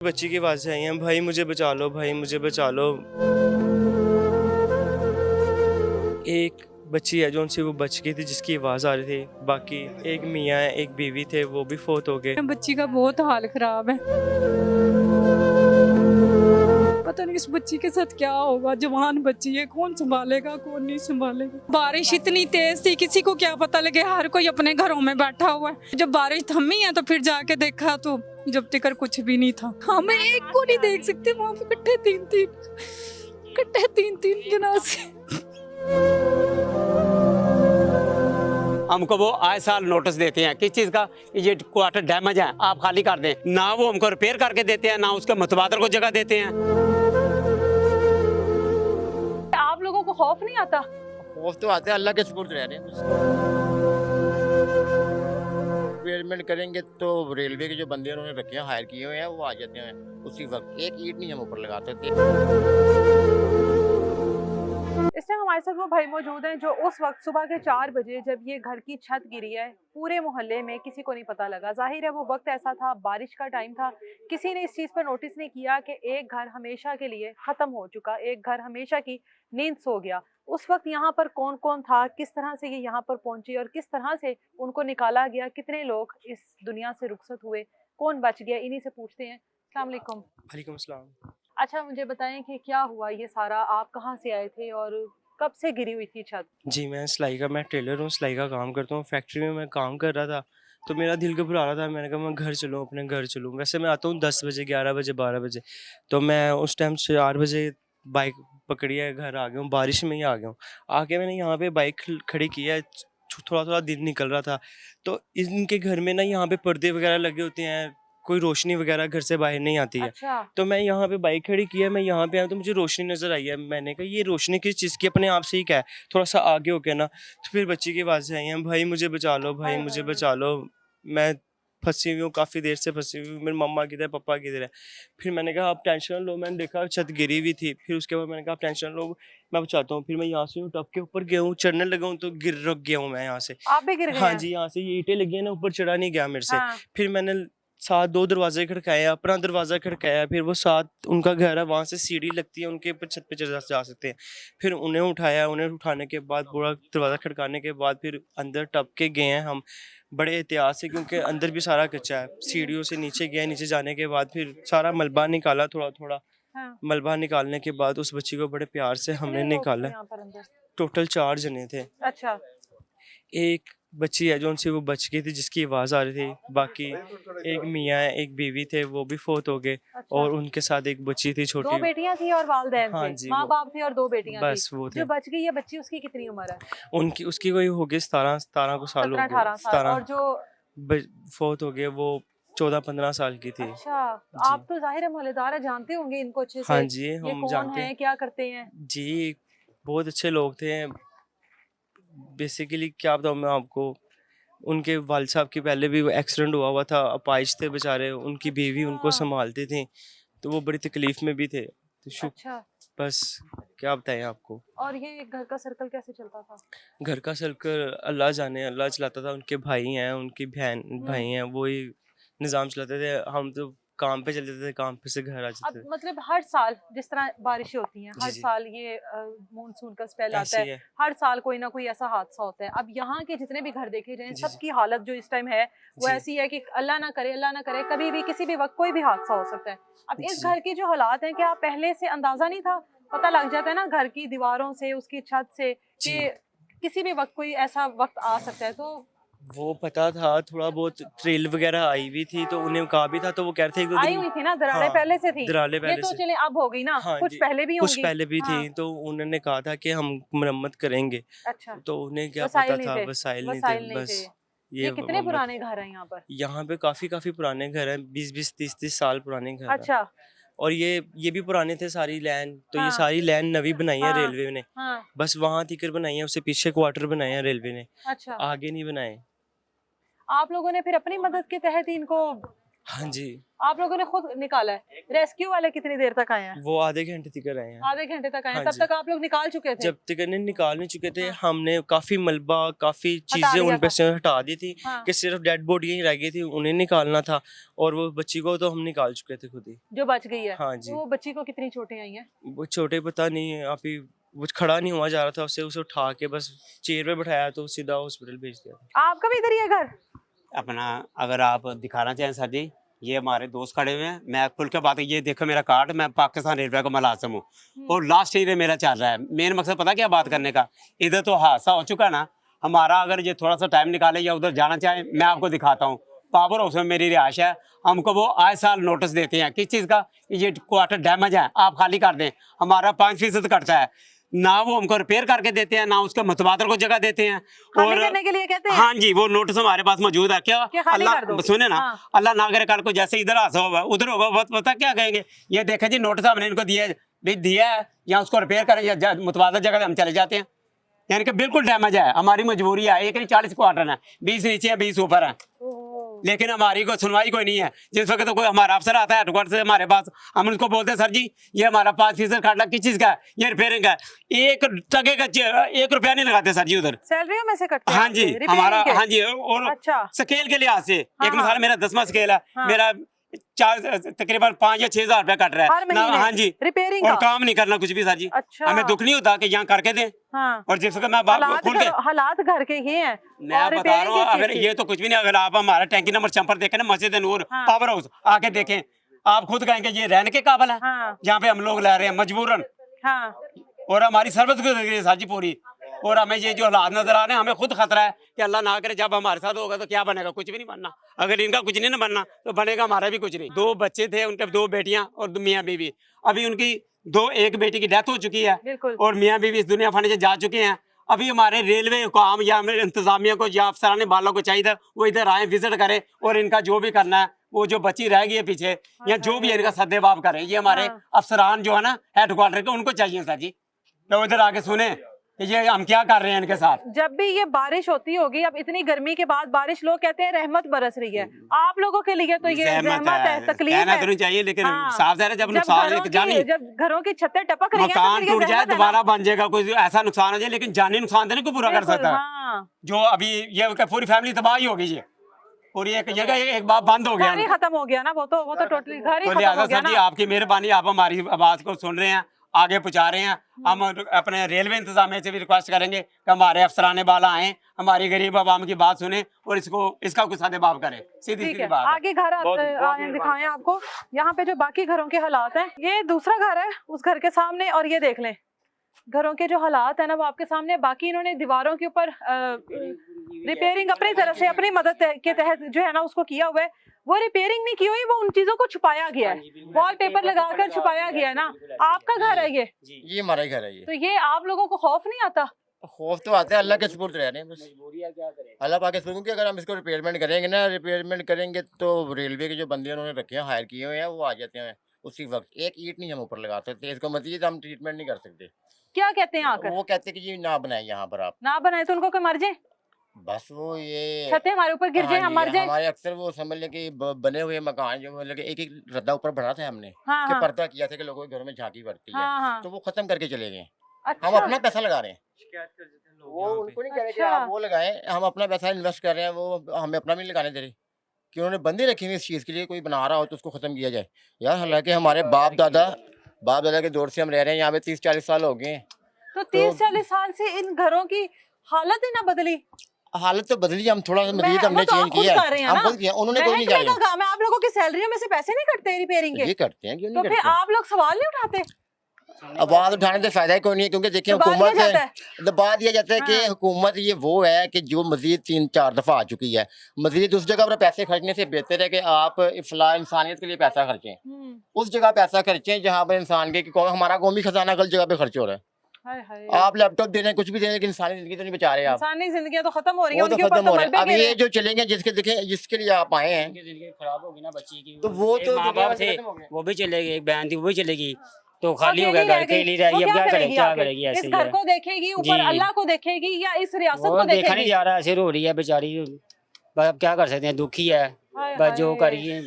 बच्ची की आवाज़ें आई हैं, भाई मुझे बचा लो, भाई मुझे बचा लो। एक बच्ची है जो उनसे वो बच गई थी, जिसकी आवाज़ आ रही थी। बाकी एक मियाँ है, एक बीवी थे, वो भी फोत हो गए। बच्ची का बहुत हाल खराब है। पता नहीं इस बच्ची के साथ क्या होगा। जवान बच्ची है, कौन संभालेगा कौन नहीं संभालेगा। बारिश इतनी तेज थी, किसी को क्या पता लगे। हर कोई अपने घरों में बैठा हुआ है। जब बारिश थमी है तो फिर जाके देखा तो जब तक कुछ भी नहीं था। हमें एक को नहीं देख सकते, वहां पे इकट्ठे तीन तीन जनाजे। हमको वो आए साल नोटिस देते हैं किस चीज़ का, ये क्वार्टर डैमेज है आप खाली कर दें। ना वो हमको रिपेयर करके देते हैं, ना उसके मुतबादल को जगह देते हैं। आप लोगों को खौफ नहीं आता? खौफ तो आता है, अल्लाह के सुपुर्द रह रहे हैं बस। रिपेयरमेंट करेंगे तो रेलवे के जो बंदे उन्होंने रखे हैं, हायर किए हुए हैं, वो आ जाते हैं उसी वक्त। एक ईंट नहीं हम ऊपर लगाते थे। इस टाइम हमारे साथ वो भाई मौजूद हैं जो उस वक्त सुबह के 4 बजे जब ये घर की छत गिरी है, पूरे मोहल्ले में किसी को नहीं पता लगा। जाहिर है वो वक्त ऐसा था, बारिश का टाइम था, किसी ने इस चीज़ पर नोटिस नहीं किया कि एक घर हमेशा के लिए ख़त्म हो चुका, एक घर हमेशा की नींद सो गया। उस वक्त यहाँ पर कौन कौन था, किस तरह से ये यहाँ पर पहुंचे और किस तरह से उनको निकाला गया, कितने लोग इस दुनिया से रुखसत हुए, कौन बच गया, इन्हीं से पूछते हैं। अस्सलाम वालेकुम। वालेकुम अस्सलाम। अच्छा, मुझे बताएं कि क्या हुआ ये सारा, आप कहाँ से आए थे और कब से गिरी हुई थी छत? जी, मैं टेलर हूँ, सिलाई का काम करता हूँ। फैक्ट्री में मैं काम कर रहा था, तो मेरा दिल घबरा रहा था। मैंने कहा मैं घर चलूँ, अपने घर चलूँ। वैसे मैं आता हूँ 10 बजे, 11 बजे, 12 बजे। तो मैं उस टाइम 4 बजे बाइक पकड़ी है, घर आ गया हूँ, बारिश में ही आ गया हूँ। आके मैंने यहाँ पे बाइक खड़ी की है, थोड़ा-थोड़ा दिन निकल रहा था। तो इनके घर में ना यहाँ पे पर्दे वगैरह लगे होते हैं, कोई रोशनी वगैरह घर से बाहर नहीं आती है। अच्छा। तो मैं यहाँ पे बाइक खड़ी की है, मैं यहाँ पे आया तो मुझे रोशनी नज़र आई है। मैंने कहा ये रोशनी किस चीज़ की, अपने आप से ही क्या है, थोड़ा-सा आगे होके ना। तो फिर बच्ची की आवाज़ें आई हैं, भाई मुझे बचा लो, भाई हाय मुझे हाय। बचा लो। मैं फँसी हुई हूँ, काफ़ी देर से फँसी हुई हूँ। मेरी मम्मा किधर है, पापा किधर है? फिर मैंने कहा आप टेंशन ना लो। मैंने देखा छत गिरी हुई थी। फिर उसके बाद मैंने कहा आप टेंशन ना लो, मैं बचाता हूँ। फिर मैं यहाँ से टप के ऊपर गया हूँ, चढ़ने लगा हूँ तो रुक गया हूँ मैं यहाँ से। आप भी गिर गए हाँ हैं? जी, यहाँ से ये ईंटें लगी हैं ना, ऊपर चढ़ा नहीं गया मेरे से। हाँ। फिर मैंने साथ 2 दरवाज़े खड़काए, अपना दरवाज़ा खड़काया, फिर वो साथ उनका घर है, वहाँ से सीढ़ी लगती है, उनके ऊपर छत पे चढ़ जा सकते हैं। फिर उन्हें उठाया, उन्हें उठाने के बाद पूरा दरवाज़ा खड़काने के बाद फिर अंदर टप के गए हैं हम, बड़े एहतियात से, क्योंकि अंदर भी सारा कच्चा है। सीढ़ियों से नीचे गए, नीचे जाने के बाद फिर सारा मलबा निकाला थोड़ा-थोड़ा। हाँ। मलबा निकालने के बाद उस बच्ची को बड़े प्यार से हमने कितने लोग थे निकाला। यहाँ पर अंदर? टोटल 4 जने थे। अच्छा। एक बच्ची है जो उनसे वो बच गई थी, जिसकी आवाज़ आ रही थी। बाकी एक मियाँ है, एक बीवी थे, वो भी फ़ौत हो गए। अच्छा। और उनके साथ एक बच्ची थी 2 छोटी। बेटियां थी और वालिदैन हाँ थे, जी, माँ वो बाप थे और 2 बेटियां थी। बस वो थे। जो बच गई है बच्ची, उसकी कितनी उम्र है? उनकी उसकी कोई हो गई 17 को साल हो गए। 17-18 साल। 17 और जो फ़ौत हो गए वो 14-15 साल की थी। अच्छा, जी। आप तो जाहिर है मोहल्लेदार है, जानते होंगे इनको अच्छे से। हाँ जी, ये हम कौन जानते है, हैं। क्या करते हैं? जी, बहुत अच्छे लोग थे। बेसिकली क्या बताऊँ मैं आपको, उनके वालिद साहब की पहले भी एक्सीडेंट हुआ था, अपाहिज थे बेचारे, उनकी बीवी उनको हाँ। सँभालती थी, तो वो बड़ी तकलीफ़ में भी थे। तो अच्छा। बस क्या बताएँ आपको। और ये घर का सर्कल कैसे चलता था? घर का सर्कल अल्लाह जाने, अल्लाह चलाता था। उनके भाई हैं, उनकी बहन हम्म। भाई हैं, वो ही निज़ाम चलाते थे। हम तो काम पे चले जाते थे, काम पे से घर आ अब जाते थे। मतलब हर साल जिस तरह बारिशें होती हैं, जी, हर जी, साल ये मानसून का स्पेल आता ऐसे है, ही है। हर साल कोई ना कोई ऐसा हादसा होता है। अब यहाँ के जितने भी घर देखे जाएं, जी, जी, सबकी हालत जो इस टाइम है वो जी, ऐसी है कि अल्लाह ना करे, कभी भी किसी भी वक्त कोई भी हादसा हो सकता है। अब इस जी, घर की जो हालात हैं, क्या पहले से अंदाजा नहीं था? पता लग जाता है ना घर की दीवारों से, उसकी छत से, जी। कि किसी भी वक्त कोई ऐसा वक्त आ सकता है। तो वो पता था, थोड़ा बहुत ट्रेल वगैरह आई हुई थी, तो उन्हें कहा भी था, तो वो कह रहे थे 1-2 आई दिन। हुई थी ना, दरारें हाँ, पहले से थी। दरालें ये पहले तो से। चले अब हो गई ना, हाँ कुछ जी, पहले भी कुछ होंगी। पहले भी हाँ। थी, तो उन्होंने कहा था कि हम मरम्मत करेंगे। अच्छा। तो उन्हें क्या वसाइल पता नहीं था, थे, वसाइल नहीं थे, वसाइल नहीं थे। बस ये ये कितने मरम्मत। पुराने घर हैं यहाँ पर? यहाँ पे काफ़ी पुराने घर हैं, 20-20, 30-30 साल पुराने घर हैं। अच्छा। और ये भी पुराने थे सारी लैंड, तो ये हाँ। सारी लैंड नवी बनाई है हाँ। रेलवे ने। हाँ। बस वहाँ तिकर बनाई है, उससे पीछे क्वार्टर बनाए हैं रेलवे ने, अच्छा। आगे नहीं बनाए। आप लोगों ने फिर अपनी मदद के तहत ही इनको हाँ जी, आप लोगों ने खुद निकाला है? रेस्क्यू वाले कितनी देर तक आए हैं? वो आधे घंटे तक रहे हैं। आधे घंटे तक आए हैं, हाँ तब जी। तक आप लोग निकाल चुके थे? जब तक नहीं निकाल नहीं चुके थे, हाँ। हमने काफ़ी मलबा, काफ़ी चीज़ें दिया उन पे था। से हटा दी थी हाँ। कि सिर्फ डेड बॉडी ही रह गई थी, उन्हें निकालना था। और वो बच्ची को तो हम निकाल चुके थे खुद ही। जो बच गई है। हाँ जी। तो वो बच्ची को कितनी चोटें आई हैं? वो छोटे पता नहीं है, अभी वो खड़ा नहीं हुआ जा रहा था, उसे उठा के बस चेयर पे बिठाया तो सीधा हॉस्पिटल भेज दिया था। आपका भी इधर ही है घर? अपना अगर आप दिखाना चाहें सर जी, ये हमारे दोस्त खड़े हुए हैं। मैं खुल के बात, ये देखो मेरा कार्ड, मैं पाकिस्तान रेलवे का मुलाजिम हूँ और लास्ट ईयर मेरा चल रहा है। मेन मकसद पता क्या बात करने का, इधर तो हादसा हो चुका ना हमारा, अगर ये थोड़ा सा टाइम निकाले या उधर जाना चाहे, मैं आपको दिखाता हूँ। पावर हाउस में मेरी रिहाइश है, हमको वो आए साल नोटिस देते हैं किस चीज़ का, ये क्वार्टर डैमेज है आप खाली कर दें। हमारा 5% कटता है, ना वो हमको रिपेयर करके देते हैं, ना उसके मुतबादल को जगह देते हैं। खाली करने के लिए कहते हैं? हाँ जी, वो नोटिस हमारे पास मौजूद है। क्या कि खाली कर दो। अल्लाह सुने ना, हाँ। अल्लाह ना करे कल को जैसे इधर हादसा होगा उधर होगा, पता क्या कहेंगे, ये देखे जी नोटिस हमने इनको दिया है, भी दिया है, या उसको रिपेयर करें या मुतबादल जगह हम चले जाते हैं। यानी कि बिल्कुल डैमेज है, हमारी मजबूरी है। एक नहीं 40 क्वार्टर है, 20 नीचे है 20 ऊपर है, लेकिन हमारी कोई सुनवाई कोई नहीं है। जिस वक्त तो कोई हमारा अफसर आता है हेडक्वार्टर से हमारे पास, हम उनको बोलते हैं सर जी ये हमारा 5% काटना किस चीज़ का है, ये रिपेयरिंग का है। 1 टके का 1 रुपया नहीं लगाते सर जी उधर। सैलरियों में से कटते हैं हाँ जी, आपके? हमारा रिपेयरिंग के? हाँ जी, और अच्छा। स्केल के लिहाज से हाँ, एक मिसाल, मेरा 10वां स्केल है, हाँ। मेरा तकरीबन 5 या 6 हज़ार रुपया कट रहा हर है महीने? ना। हाँ जी, रिपेयरिंग और का? काम नहीं करना कुछ भी सर जी। अच्छा। हमें दुख नहीं होता कि यहाँ करके दें, हाँ। और जिस वक्त मैं बात खुल के हालात घर के ही हैं। मैं और बता रहा हूँ, रिपेयरिंग अगर किस ये तो कुछ भी नहीं, अगर आप हमारा टैंकी नंबर चंपर देखें ना, मस्जिद नूर हाँ। पावर हाउस आके देखें, आप खुद कहेंगे ये रहने के काबिल है। हाँ। जहाँ पे हम लोग रह रहे हैं मजबूरन, हाँ। और हमारी सर्विस गुजर गई है सर जी पूरी, और हमें ये जो हालात नजर आ रहे हैं, हमें खुद खतरा है कि अल्लाह ना करे जब हमारे साथ होगा तो क्या बनेगा, कुछ भी नहीं बनना। अगर इनका कुछ नहीं ना बनना तो बनेगा हमारा भी कुछ नहीं। 2 बच्चे थे, उनके 2 बेटियां और मियाँ बीवी, अभी उनकी एक बेटी की डेथ हो चुकी है बिल्कुल। और मियाँ बीवी इस दुनिया फाने से जा चुके हैं। अभी हमारे रेलवे काम या हमारे इंतजामिया को या अफसरान वालों को चाहिए वो इधर आए, विजिट करें, और इनका जो भी करना है, वो जो बच्ची रह गई है पीछे या जो भी है इनका सद्देबाब करें। ये हमारे हाँ। अफसरान जो है ना हेडक्वार्टर के, उनको चाहिए सर जी, तो इधर आके सुने कि ये हम क्या कर रहे हैं इनके साथ। जब भी ये बारिश होती होगी, अब इतनी गर्मी के बाद बारिश, लोग कहते हैं रहमत बरस रही है, आप लोगों के लिए तो ये रहमत है, तकलीफ कहना है। तो नहीं चाहिए, लेकिन हाँ। साफ ज़ाहिर है जब नुकसान है जानी, जब घरों की छतें टपक रही हैं तो मकान फिर ये टूट जाए रहमत है ना। दोबारा बन जाएगा, कोई ऐसा नुकसान हो जाए, लेकिन जानी नुकसान देने को पूरा कर बिल्कुल, सकता है। हाँ। जो अभी ये पूरी फैमिली तबाह ही होगी, ये पूरी एक जगह एक बात बंद हो गया, घर ही खत्म हो गया ना, वो तो टोटली घर ही तो खत्म लिहाजा हो गया सर जी ना। आपकी मेहरबानी, आप हमारी आवाज़ को सुन रहे हैं, आगे पहुंचा रहे हैं। हम अपने रेलवे इंतजामिया से भी रिक्वेस्ट करेंगे कि हमारे अफसराने वाला आए, हमारी गरीब आवाम की बात सुने और इसका कुछ सदेबाब करें। सीधी ठीक सीधी है, बात है। आगे घर दिखाएं आपको। यहाँ पे जो बाकी घरों के हालात हैं, ये दूसरा घर है उस घर के सामने, और ये देख लें घरों के जो हालात है ना वो आपके सामने। बाकी इन्होंने दीवारों के ऊपर रिपेयरिंग अपनी तरफ से, अपनी मदद के तहत जो है ना उसको किया हुआ है। वो रिपेयरिंग नहीं की हुई, वो उन चीजों को छुपाया गया है, वॉलपेपर लगाकर छुपाया गया है ना। आपका घर है ये हमारा ही घर है ये। तो ये आप लोगों को खौफ नहीं आता? खौफ तो आता है, अल्लाह के सुपुर्द रह रहे हैं बस। अल्लाह पाक के सुपुर्द, क्योंकि अगर हम इसको रिपेयरमेंट करेंगे ना, रिपेयरमेंट करेंगे तो रेलवे के जो बंदे उन्होंने रखे हैं, हायर किए हुए हैं, वो आ जाते हैं उसी वक्त। एक ईंट नहीं हम ऊपर लगा सकते, इसको मजीद हम ट्रीटमेंट नहीं कर सकते। क्या कहते हैं आकर? वो कहते हैं कि ये ना बनाए यहाँ पर आप, ना बनाए तो उनको कोई मर जाए, बस वो ये छतें हमारे ऊपर गिर जाए, हाँ हम जी, मर जाए। हमारे अक्सर वो समझ लें कि बने हुए मकान जो मतलब कि एक रद्दा ऊपर बढ़ा था हमने, हाँ कि हाँ पर्दा किया था कि लोगों के घरों में झांकी पड़ती है, हाँ हाँ। तो वो खत्म करके चले गए। हम अच्छा अपना पैसा लगा रहे हैं, शिकायत कर देते हैं लोग वो यहाँ पे। उनको नहीं कह रहे कि अच्छा। आप वो लगाएं, हम अपना पैसा इन्वेस्ट कर रहे हैं, वो हमें अपना भी नहीं लगाने दे रहे कि उन्होंने बंदी रखी हुई इस चीज़ के लिए, कोई बना रहा हो तो उसको ख़त्म किया जाए यार। हालांकि हमारे बाप दादा के दौर से हम रह रहे हैं यहाँ पे, 30-40 साल हो गए हैं। तो 30-40 साल से इन घरों की हालत ही ना बदली। हालत तो बदली, हम थोड़ा सा मजीद वो हमने तो आप चेंज खुद किया कर रहे हैं हम ना। खुद किया, उन्होंने कोई नहीं महकमे किया। का काम है, आप लोगों की सैलरियों में से पैसे नहीं कटते रिपेयरिंग के? ये करते हैं, क्यों तो नहीं फिर करते? आप लोग सवाल नहीं उठाते? आवाज उठाने से फायदा ही कोई नहीं है, क्योंकि देखिए दबा हुकूमत दिया जाता है। से दबा दिया जाता है कि हाँ। हुकूमत ये वो है कि जो मजीद 3-4 दफा आ चुकी है, मजीद उस जगह पर पैसे खर्चने से बेहतर है कि आप इफला इंसानियत के लिए पैसा खर्चें, उस जगह पैसा खर्चें जहाँ पर इंसान के हमारा कौमी खजाना गलत जगह पे खर्च हो रहा है। हाय हाय। आप लैपटॉप दे रहे हैं, कुछ भी दे रहे हैं, लेकिन इंसानी जिंदगी तो नहीं बचा रहे आप। इंसानी जिंदगियां तो खत्म हो रही है, वो तो उनके ऊपर खत्म तो हो रहा मलबे है। अब गिर रहे ये हैं। जो चलेंगे जिसके लिए आप आए हैं, जिंदगी खराब होगी ना बच्ची की, तो वो एक तो माँ दुनिया बाप से थे खत्म हो गए। वो भी चलेगी, एक बहन थी वो भी चलेगी, तो खाली हो अकेली गया रह घर गई, के लिए रह वो गई, अब क्या करेगी क्या आगे? करेगी? ऐसे इस ही घर है। को देखेगी, ऊपर जी। अल्लाह को देखेगी, या इस रियासत वो को देखा नहीं देखेगी? जा रहा, ऐसे रो रही है बेचारी, बस अब क्या कर सकते हैं, दुखी है, हाय बस जो हाय। करिए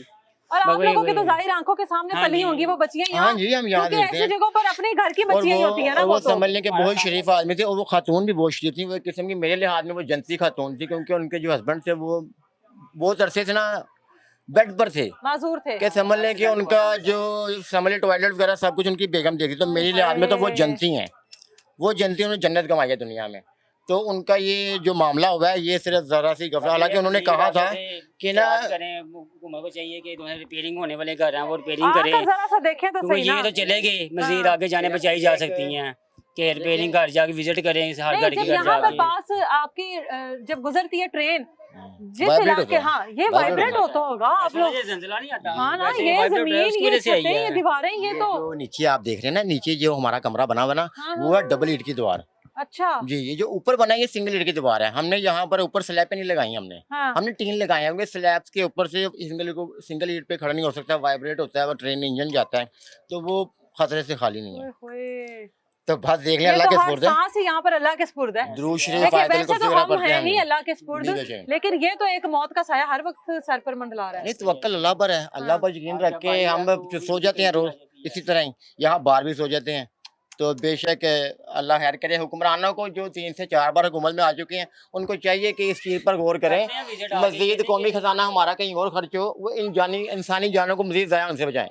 और आप वही- लोगों के तो वही- जाहिर आंखों के सामने हाँ पली जी। होंगी वो बच्चियां हाँ यहाँ, जी, हम यहाँ क्योंकि देखते ऐसी हैं। जगहों पर अपने घर की और बच्चियां ही होती है ना और वो वो तो। समझ लें कि बहुत शरीफ आदमी थे और वो खातून भी बहुत शरीफ थी, वो एक किस्म की मेरे लिहाज में वो जनती खातून थी, क्योंकि उनके जो हस्बैंड थे वो बहुत अरसे से ना बेड पर थे, माजूर थे। कि समझ लें कि उनका जो समझ लें टॉयलेट वगैरह सब कुछ उनकी बेगम देखी, तो मेरी लिहाज में तो वो जनती हैं, वो जनती, उन्होंने जन्नत कमाई है दुनिया में। तो उनका ये जो मामला हुआ है ये सिर्फ जरा सी गफलत, हालांकि उन्होंने कहा था कि ना करें हुकूमत को चाहिए कि तुम्हें रिपेयरिंग होने वाले घर हैं वो रिपेयरिंग आकर करें, जरा सा देखें तो क्योंकि सही ये ना। तो चले गए, मजीद हाँ। आगे जाने बचाई जा सकती हैं कि रिपेयरिंग घर जाके विजिट करें हर नहीं, घर जब के घर यहाँ पर जाके। पास आपकी जब गुजरती है ट्रेन, जिस Vibrate इलाके, होता है। हाँ ये Vibrate वाइब्रेट होता होता होगा आप लोग। ये जंजला नहीं आता, हाँ ना, वैसे ये vibrate होता है, जमीन, उसकी ये वजह से आई छतें, ये है। दीवारें, ये तो जो नीचे आप देख रहे हैं ना, नीचे जो हमारा कमरा बना हुआ ना, हाँ, वो है डबल ईंट की दीवार अच्छा। जी। ये जो ऊपर बना है ये सिंगल ईंट की दीवार है, हमने यहाँ पर ऊपर स्लैब पे नहीं लगाई हमने, हाँ हमने टीन लगाए हैं, क्योंकि स्लैब्स के ऊपर से सिंगल ईंट पे खड़ा नहीं हो सकता, वाइब्रेट होता है, वो ट्रेन इंजन जाता है, तो वो खतरे से खाली नहीं है। ओए, तो बस देख लें, ये अल्लाह तो के हर सुपुर्द है। सांस ही यहाँ पर अल्लाह के सुपुर्द है। दुरूद शरीफ, देखिए आयतुल वैसे कुर्सी तो वगैरह हम पढ़ते हैं हैं ही हम। अल्लाह के सुपुर्द, जी बेशक। लेकिन ये तो एक मौत का साया हर वक्त सर पर मंडला रहा है। नहीं, तवक्कल अल्लाह पर है, अल्लाह पर यकीन रख के हम सो जाते हैं रोज, इसी तरह ही यहाँ बाहर भी सो जाते हैं। तो बेशक अल्लाह खैर करे, हुक्मरानों को जो 3 से 4 बार हुकूमत में आ चुके हैं उनको चाहिए कि इस चीज़ पर गौर करें, मजीद कौमी खजाना हमारा कहीं और खर्च हो, वो इंसानी जानों को मजीद ज़ाया उनसे बचाएं।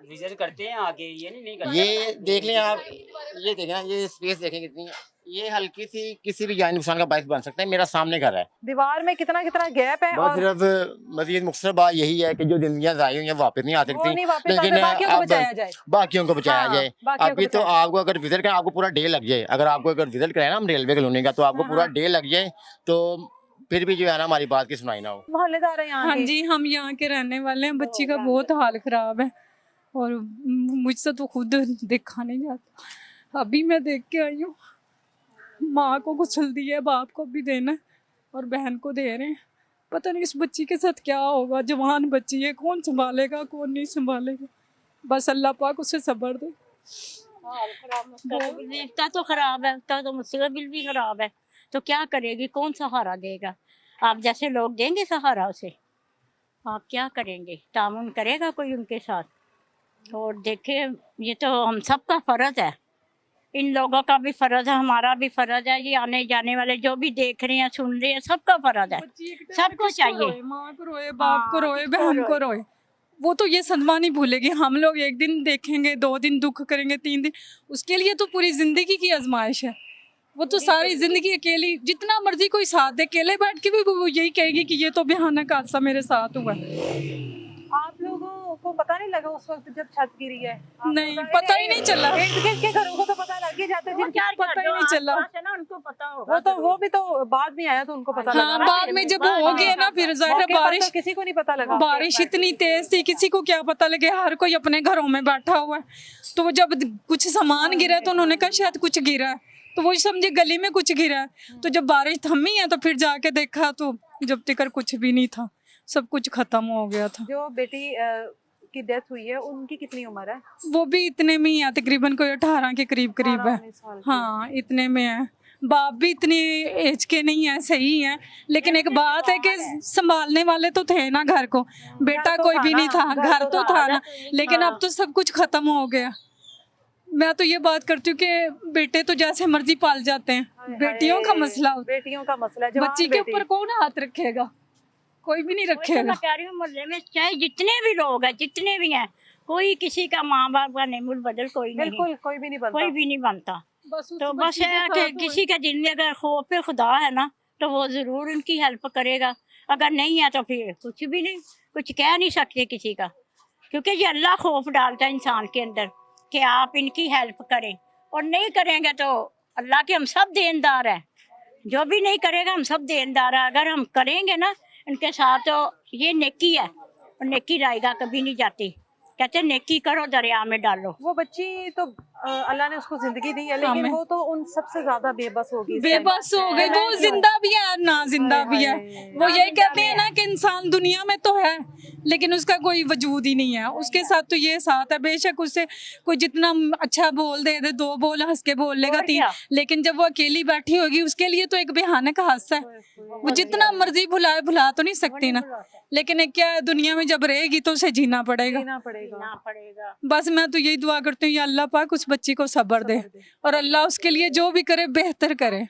विजिट करते हैं आके, ये नहीं करते। ये देख लें आप, ये देखें ना, ये स्पेस देखें कितनी है, ये हल्की सी किसी भी जान नुकसान का बायस बन सकता है। मेरा सामने घर है, दीवार में कितना कितना गैप है, बस और सिर्फ मजीद मुख्तसर बात यही है कि जो जिंदगियां ज़ाया हुई हैं वापस नहीं आ वो सकती, नहीं वापस लेकिन आते, बाकियों को अब बचाया जाए। बाकियों को बचाया हाँ, जाए। बाकियों को अभी तो बचाया आपको अगर विजिट करें, आपको पूरा डे लग जाए, अगर आपको अगर विजिट करें ना हम रेलवे कॉलोनी का, तो आपको हाँ, पूरा हाँ। डे लग जाए, तो फिर भी जो है ना हमारी बात की सुनाई ना हो। मोहल्लेदार है यहाँ हाँ के। जी, हम यहाँ के रहने वाले हैं। बच्ची का बहुत हाल खराब है और मुझसे तो खुद देखा नहीं जाता। अभी मैं देख के आई हूँ, माँ को कुचल दिया है, बाप को भी देना है और बहन को दे रहे हैं। पता नहीं इस बच्ची के साथ क्या होगा, जवान बच्ची है, कौन संभालेगा कौन नहीं संभालेगा। बस अल्लाह पाक उसे सब्र दे। उसका तो खराब है, उसका तो मुस्तकबिल भी खराब है, तो क्या करेगी, कौन सहारा देगा? आप जैसे लोग देंगे सहारा उसे? आप क्या करेंगे? तामुन करेगा कोई उनके साथ? और देखिए, ये तो हम सबका फर्ज है, इन लोगों का भी फर्ज है, हमारा भी फर्ज है, ये आने जाने वाले जो भी देख रहे हैं सुन रहे हैं, सबका फर्ज है। सबको चाहिए। माँ को रोए, बाप को हाँ, रोए, किसको बहन को रोए? रोए। वो तो ये सदमा नहीं भूलेगी। हम लोग एक दिन देखेंगे, 2 दिन दुख करेंगे, 3 दिन, उसके लिए तो पूरी जिंदगी की आजमाइश है। वो तो सारी जिंदगी अकेली, जितना मर्जी कोई साथ दे, अकेले बैठ के भी वो यही कहेगी कि ये तो भयानक हादसा मेरे साथ हुआ। आप लोगों को पता नहीं लगा उस वक्त जब छत गिरी है? आप नहीं, लोग पता ही नहीं चला। इर्द-गिर्द के घरों को तो पता लग ही जाता है, जिनकी पता ही नहीं चला। उनको पता होगा। वो भी तो बाद में आया तो उनको पता लगा हाँ, ना। बाद में जब हो गया ना, फिर जाहिर मौके पर बारिश तो किसी को नहीं पता लगा। बारिश इतनी तेज थी, किसी को क्या पता लगे, हर कोई अपने घरों में बैठा हुआ है। तो वो जब कुछ सामान गिरा तो उन्होंने कहा शायद कुछ गिरा है, तो वो समझे गली में कुछ गिरा है। तो जब बारिश थमी है तो फिर जाके देखा तो जब तक कुछ भी नहीं था, सब कुछ खत्म हो गया था। जो बेटी की डेथ हुई है उनकी कितनी उम्र है? वो भी इतने में ही है, तकरीबन कोई 18 के करीब करीब है। 18-19 साल की। हाँ, इतने में है। बाप भी इतने एज के नहीं है, सही है, लेकिन एक बात है कि संभालने वाले तो थे ना घर को, बेटा तो कोई था भी नहीं ना, था, घर घर तो तो था था ना। ना, लेकिन अब तो सब कुछ खत्म हो गया। मैं तो ये बात करती हूँ कि बेटे तो जैसे मर्जी पाल जाते हैं, बेटियों का मसला होता बेटियों का मसला है। है। जवान बच्ची के बेटी। ऊपर कौन हाथ रखेगा? कोई भी नहीं वही तो रखेगा। मैं कह रही हूँ, मोहल्ले में चाहे जितने भी लोग हैं, जितने भी हैं, कोई किसी का माँ बाप का नेमुल बदल कोई नहीं, बिल्कुल कोई भी नहीं बनता। कोई भी नहीं बनता। बस उस तो बस बच्ची के है साथ कि हुआ। किसी के दिल में अगर खौफ खुदा है ना, तो वो ज़रूर उनकी हेल्प करेगा। अगर नहीं है तो फिर कुछ भी नहीं, कुछ कह नहीं सकते किसी का, क्योंकि ये अल्लाह खौफ डालता है इंसान के अंदर कि आप इनकी हेल्प करें, और नहीं करेंगे तो अल्लाह के हम सब देनदार हैं। जो भी नहीं करेगा हम सब देनदार हैं। अगर हम करेंगे ना इनके साथ, तो ये नेकी है, और नेकी रायगा कभी नहीं जाती। कहते नेकी करो दरिया में डालो। वो बच्ची तो अल्लाह ने उसको जिंदगी दी है, हाँ, लेकिन मैं- वो तो उन सबसे ज्यादा बेबस होगी इस time। बेबस हो गए, है वो क्यों? जिंदा भी है और ना जिंदा भी है। हाय। वो यही कहते हैं ना कि इंसान दुनिया में तो है लेकिन उसका कोई वजूद ही नहीं है। उसके साथ तो ये साथ है, बेशक उससे कोई जितना अच्छा बोल दे 2 बोल हंस के बोल लेगा और 3, क्या? लेकिन जब वो अकेली बैठी होगी उसके लिए तो एक भयानक हादसा है। वो जितना मर्जी भुला तो नहीं सकती ना, लेकिन एक क्या है, दुनिया में जब रहेगी तो उसे जीना पड़ेगा। जीना पड़ेगा। ना पड़ेगा। बस मैं तो यही दुआ करती हूँ, या अल्लाह पाक उस बच्ची को सब्र दे और अल्लाह उसके लिए जो भी करे बेहतर करे।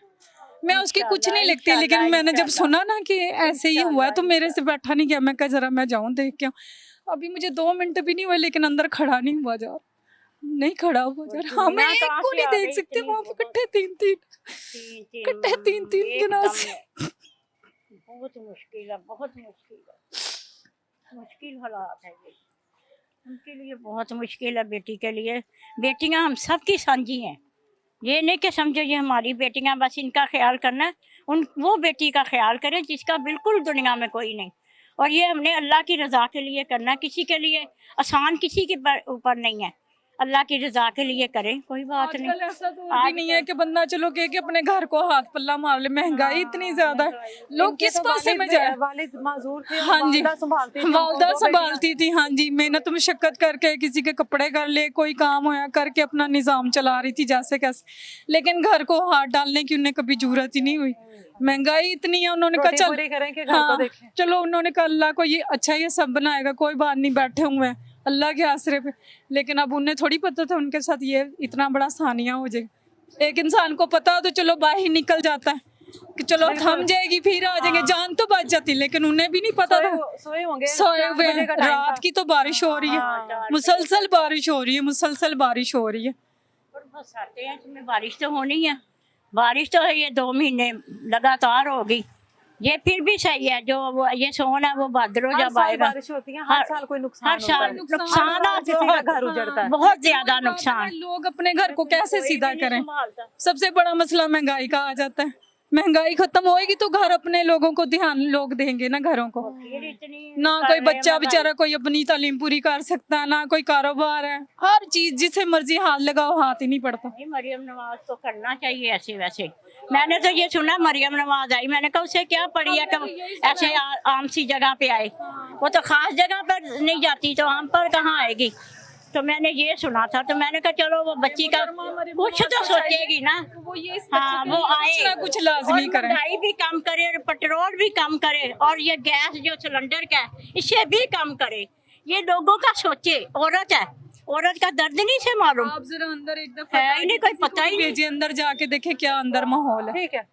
मैं उसके कुछ नहीं लिखती, लेकिन मैंने जब सुना ना कि ऐसे ही हुआ है तो मेरे से बैठा नहीं गया। मैं कहा जरा मैं जाऊं देख के आऊं। अभी मुझे 2 मिनट भी नहीं हुए लेकिन अंदर खड़ा नहीं हुआ जा, नहीं खड़ा हुआ जा रहा। हाँ, मैं दुनिया एक कहाँ को से नहीं आ देख गई सकते, इतनी वहाँ पे बहुत। इकट्ठे 3 इकट्ठे 3 जनाजे। बहुत मुश्किल है, बहुत मुश्किल है, मुश्किल हालात है ये उनके लिए, बहुत मुश्किल है बेटी के लिए। बेटियां हम सब की साझी हैं, ये नहीं कि समझो ये हमारी बेटियां बस इनका ख्याल करना है। वो बेटी का ख्याल करें जिसका बिल्कुल दुनिया में कोई नहीं, और ये हमने अल्लाह की रज़ा के लिए करना है। किसी के लिए आसान किसी के ऊपर नहीं है, अल्लाह की रज़ा के लिए करें, कोई बात नहीं। आजकल ऐसा तो भी नहीं है कि बंदा चलो कहे कि अपने घर को हाथ पल्ला मार ले। महंगाई इतनी ज्यादा है, लोग इनके किस तो पासे में जाए। वालिद माजूर थे, हाँ जी, वालिदा संभालती थी, वालदा उनको 2 संभालती थी। हाँ जी, मेहनत मुशक्कत करके किसी के कपड़े कर ले, कोई काम होया करके अपना निजाम चला रही थी जैसे कैसे, लेकिन घर को हाथ डालने की उन्हें कभी जरूरत ही नहीं हुई। महंगाई इतनी है, उन्होंने कहा रोटी चल पूरी करें कि घर को हाँ देखें। चलो, उन्होंने कहा अल्लाह को ये अच्छा ये सब बनाएगा, कोई बात नहीं, बैठे हुए हैं अल्लाह के आसरे पे। लेकिन अब उन्हें थोड़ी पता था उनके साथ ये इतना बड़ा सानिया हो जाएगा। एक इंसान को पता हो तो चलो बाहर निकल जाता है कि चलो थम जाएगी फिर आ जाएंगे, जान तो बच जाती, लेकिन उन्हें भी नहीं पता था। सोए होंगे, सोए 4 हुए बजे हैं। का टाइम रात था। की तो बारिश हो रही है, हाँ। मुसलसल बारिश हो रही है, मुसलसल बारिश हो रही है। और बरसाते हैं, इसमें बारिश तो होनी है, बारिश तो ये 2 महीने लगातार होगी। ये फिर भी सही है, जो वो ये सोन है वो भाद्रों हर जब साल आएगा। बारिश होती है, हर साल कोई नुकसान हर साल होता है। नुकसान हर साल किसी का घर उजड़ता है। बहुत ज्यादा नुकसान। लोग अपने घर को कैसे सीधा कोई भी करें? नहीं संभालता। सबसे बड़ा मसला महंगाई का आ जाता है। महंगाई खत्म होएगी तो घर अपने लोगों को ध्यान लोग देंगे ना घरों को। फिर इतनी ना कर कोई रहे बच्चा हैं बेचारा कोई अपनी तालीम पूरी कर सकता है, ना कोई कारोबार है। हर चीज जिसे मर्जी हाथ लगाओ हाथ ही नहीं पड़ता। नहीं, मरियम नवाज तो करना चाहिए ऐसे वैसे। मैंने तो ये सुना मरियम नवाज आई, मैंने कहा उसे क्या पड़ी है कि ऐसे आम सी जगह पे आए। वो तो खास जगह पर नहीं जाती तो आम पर कहाँ आएगी। तो मैंने ये सुना था, तो मैंने कहा चलो वो बच्ची का कुछ तो सोचेगी ना। वो ये हाँ, वो आए कुछ ना कुछ लाजमी और करें। महंगाई भी कम करे और पेट्रोल भी कम करे और ये गैस जो सिलेंडर का है इसे भी कम करे। ये लोगों का सोचे। औरत है, औरत का दर्द नहीं से मालूम आप जरा अंदर एक दफा है, इन्हें कोई पता ही नहीं। भेजिए अंदर जाके देखे क्या अंदर माहौल है। ठीक है।